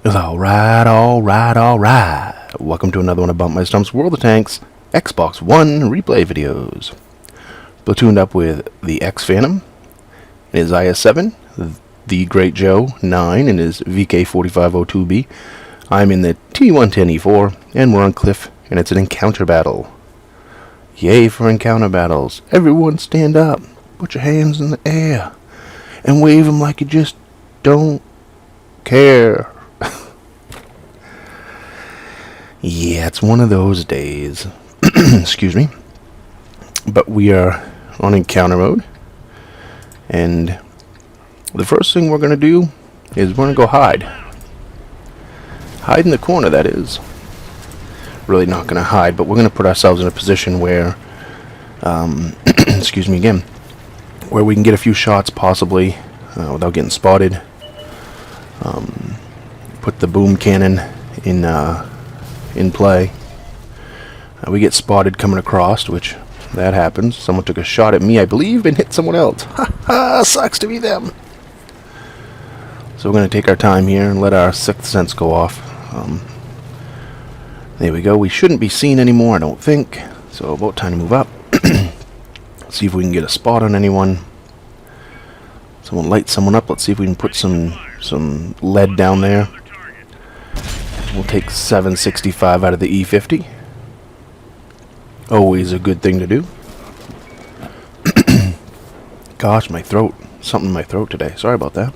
Alright. Welcome to another one of BumpmyStump's World of Tanks Xbox One replay videos. Platooned up with the X Phantom in his IS-7, the Great Joe 9 in his VK4502B. I'm in the T110E4, and we're on Cliff, and it's an encounter battle. Yay for encounter battles. Everyone stand up, put your hands in the air, and wave them like you just don't care. Yeah, it's one of those days. Excuse me. But we are on encounter mode. And the first thing we're going to do is we're going to go hide. Hide in the corner, that is. Really not going to hide, but we're going to put ourselves in a position where, excuse me again, where we can get a few shots possibly without getting spotted. Put the boom cannon in play. We get spotted coming across, which that happens. Someone took a shot at me, I believe, and hit someone else. Ha ha! Sucks to be them. So we're going to take our time here and let our sixth sense go off. There we go. We shouldn't be seen anymore, I don't think. So about time to move up. See if we can get a spot on anyone. Someone light someone up. Let's see if we can put some lead down there. We'll take 765 out of the E50. Always a good thing to do. Gosh, my throat. Something in my throat today. Sorry about that.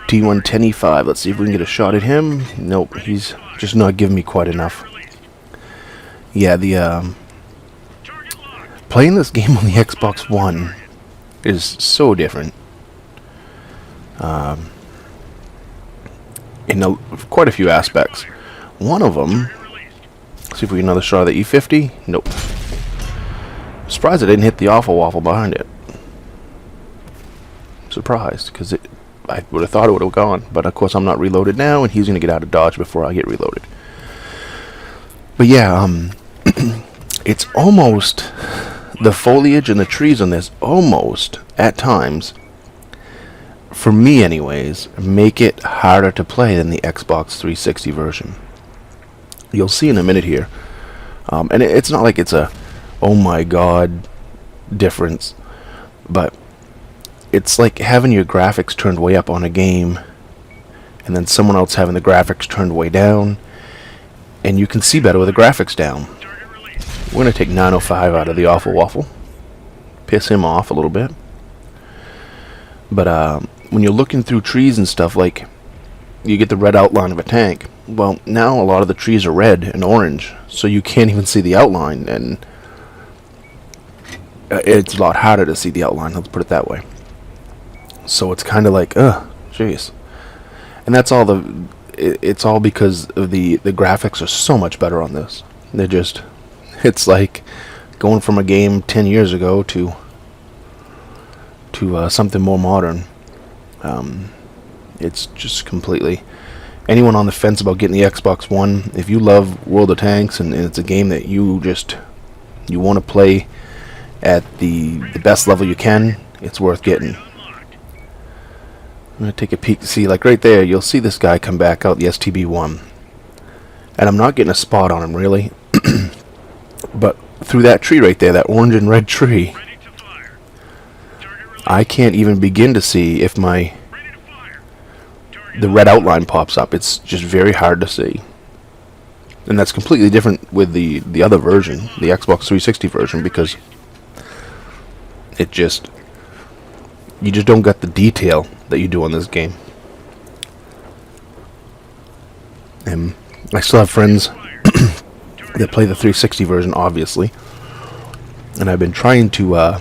T110E4. Let's see if we can get a shot at him. Nope, he's just not giving me quite enough. Yeah, the playing this game on the Xbox One is so different. In quite a few aspects. One of them, see if we get another shot of the E50. Nope. Surprised I didn't hit the awful waffle behind it. Surprised, because I would have thought it would have gone, but of course I'm not reloaded now, and he's going to get out of dodge before I get reloaded. But yeah, it's almost, the foliage and the trees on this almost, at times, for me anyways, make it harder to play than the Xbox 360 version. You'll see in a minute here. And it's not like it's a, oh my god, difference. But it's like having your graphics turned way up on a game, and then someone else having the graphics turned way down, and you can see better with the graphics down. We're going to take 905 out of the awful waffle. Piss him off a little bit. But when you're looking through trees and stuff, like, you get the red outline of a tank. Well, now a lot of the trees are red and orange, so you can't even see the outline, and it's a lot harder to see the outline, let's put it that way. So it's kind of like, jeez. And that's all it's all because of the graphics are so much better on this. They're just, it's like going from a game 10 years ago to something more modern. It's just completely, anyone on the fence about getting the Xbox One, if you love World of Tanks and it's a game that you want to play at the best level you can, it's worth getting. I'm going to take a peek to see, like right there, you'll see this guy come back out, the STB-1. And I'm not getting a spot on him, really. But through that tree right there, that orange and red tree, I can't even begin to see if the red outline pops up. It's just very hard to see. And that's completely different with the other version, the Xbox 360 version, because you just don't get the detail that you do on this game. And I still have friends that play the 360 version, obviously. And I've been trying to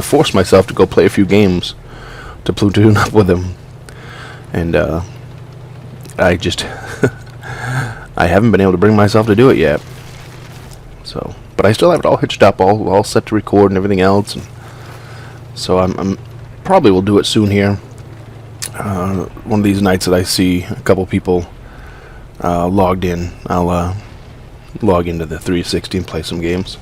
force myself to go play a few games to platoon up with them. And I just I haven't been able to bring myself to do it yet. So, but I still have it all hitched up, all set to record and everything else. And so I'm probably will do it soon here. One of these nights that I see a couple people logged in, I'll log into the 360 and play some games.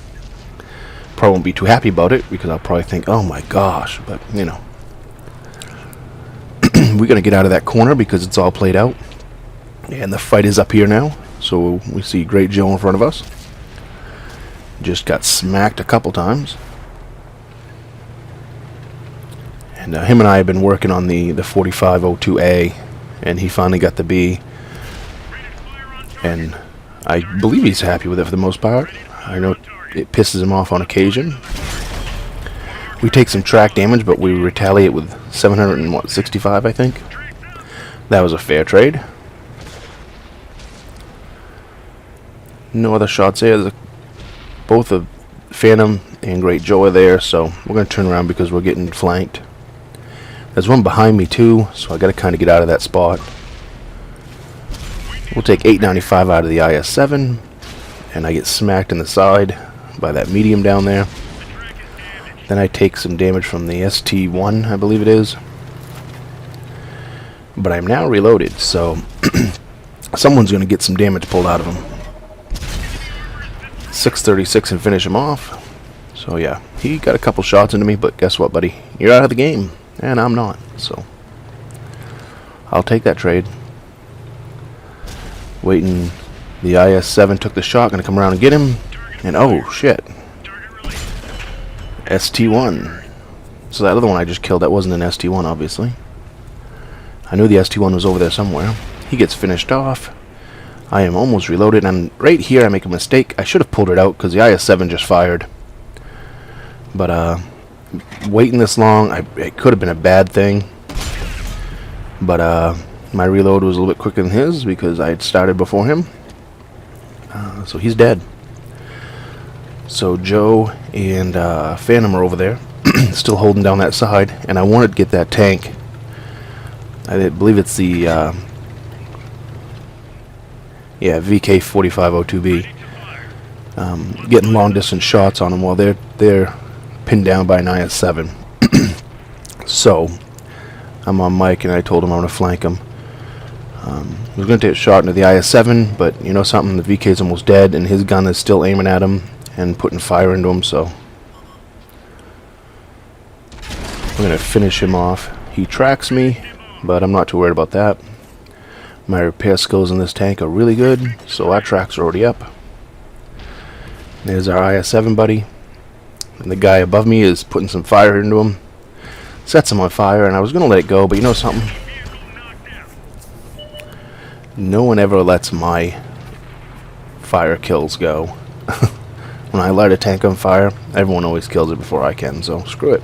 Probably won't be too happy about it because I'll probably think, oh my gosh, but you know. we're going to get out of that corner because it's all played out. And the fight is up here now. So we see Great Joe in front of us. Just got smacked a couple times. And him and I have been working on the 4502A. And he finally got the B. And I believe he's happy with it for the most part. I know it pisses him off on occasion. We take some track damage, but we retaliate with 765, I think. That was a fair trade. No other shots there. Both of Phantom and Great Joe are there, so we're going to turn around because we're getting flanked. There's one behind me too, so I got to kind of get out of that spot. We'll take 895 out of the IS-7, and I get smacked in the side by that medium down there. Then I take some damage from the ST1, I believe it is. But I'm now reloaded, so someone's going to get some damage pulled out of him. 636 and finish him off. So yeah, he got a couple shots into me, but guess what, buddy? You're out of the game, and I'm not, so I'll take that trade. Waiting, the IS-7 took the shot, gonna come around and get him, and oh shit, ST1. So that other one I just killed, that wasn't an ST1, obviously. I knew the ST1 was over there somewhere. He gets finished off. I am almost reloaded, and right here I make a mistake. I should have pulled it out because the IS-7 just fired. But waiting this long, it could have been a bad thing. But my reload was a little bit quicker than his because I had started before him. So he's dead. So Joe and Phantom are over there, still holding down that side, and I wanted to get that tank. I believe it's the VK4502B. Getting long distance shots on them while they're pinned down by an IS-7. So I'm on mic and I told him I'm going to flank him. I was going to take a shot into the IS-7, but you know something, the VK's almost dead and his gun is still aiming at him and putting fire into him, so I'm going to finish him off. He tracks me, but I'm not too worried about that. My repair skills in this tank are really good, so our tracks are already up. There's our IS-7 buddy. And the guy above me is putting some fire into him. Sets him on fire, and I was going to let it go, but you know something? No one ever lets my fire kills go. When I light a tank on fire, everyone always kills it before I can, so screw it.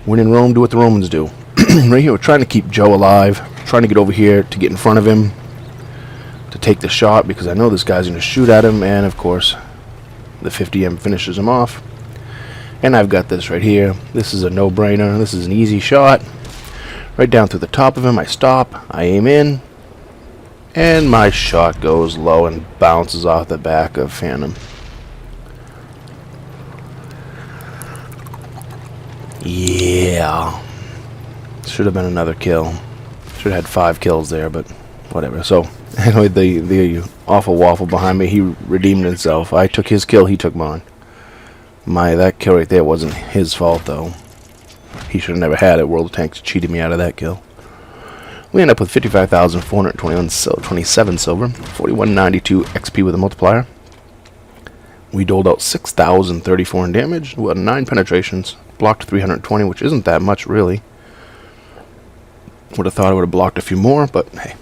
When in Rome, do what the Romans do. Right here, we're trying to keep Joe alive. Trying to get over here to get in front of him to take the shot because I know this guy's going to shoot at him, and of course the 50M finishes him off. And I've got this right here. This is a no-brainer. This is an easy shot. Right down through the top of him. I stop. I aim in. And my shot goes low and bounces off the back of Phantom. Yeah. Should have been another kill. Should have had 5 kills there, but whatever. So, anyway, the awful waffle behind me, he redeemed himself. I took his kill, he took mine. That kill right there wasn't his fault, though. He should have never had it. World of Tanks cheated me out of that kill. We end up with 55,427 silver, 4192 XP with a multiplier. We doled out 6,034 in damage, with 9 penetrations, blocked 320, which isn't that much, really. Would have thought I would have blocked a few more, but hey.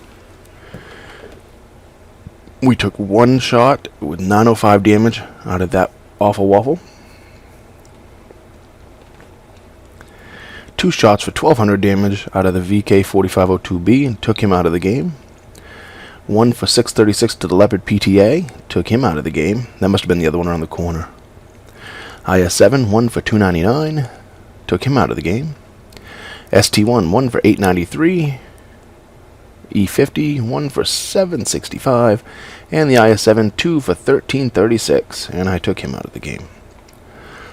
We took 1 shot with 905 damage out of that awful waffle. 2 shots for 1200 damage out of the VK4502B and took him out of the game. 1 for 636 to the Leopard PTA, took him out of the game. That must have been the other one around the corner. IS-7, 1 for 299, took him out of the game. ST1, 1 for 893. E50, 1 for 765. And the IS-7, 2 for 1336. And I took him out of the game.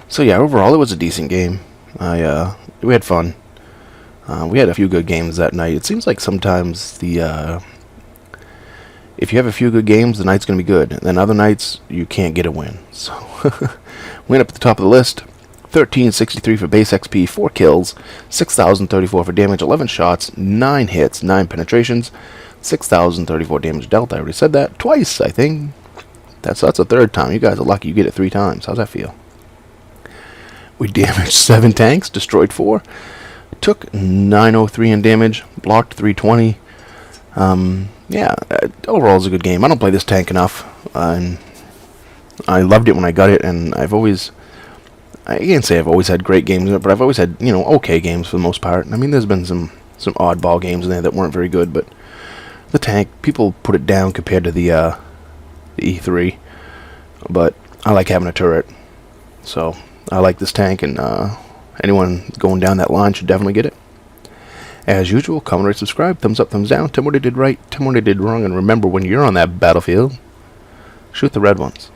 So yeah, overall it was a decent game. We had fun. We had a few good games that night. It seems like sometimes if you have a few good games, the night's going to be good. And then other nights, you can't get a win. So we went up at the top of the list. 1363 for base XP, 4 kills, 6034 for damage, 11 shots, 9 hits, 9 penetrations, 6034 damage dealt. I already said that twice, I think. That's the third time. You guys are lucky you get it 3 times. How's that feel? We damaged 7 tanks, destroyed 4, took 903 in damage, blocked 320. Yeah, overall it's a good game. I don't play this tank enough, and I loved it when I got it, and I can't say I've always had great games in it, but I've always had, okay games for the most part. I mean, there's been some oddball games in there that weren't very good, but the tank, people put it down compared to the E3, but I like having a turret, so I like this tank, and anyone going down that line should definitely get it. As usual, comment, rate, subscribe, thumbs up, thumbs down, tell me what I did right, tell me what I did wrong, and remember, when you're on that battlefield, shoot the red ones.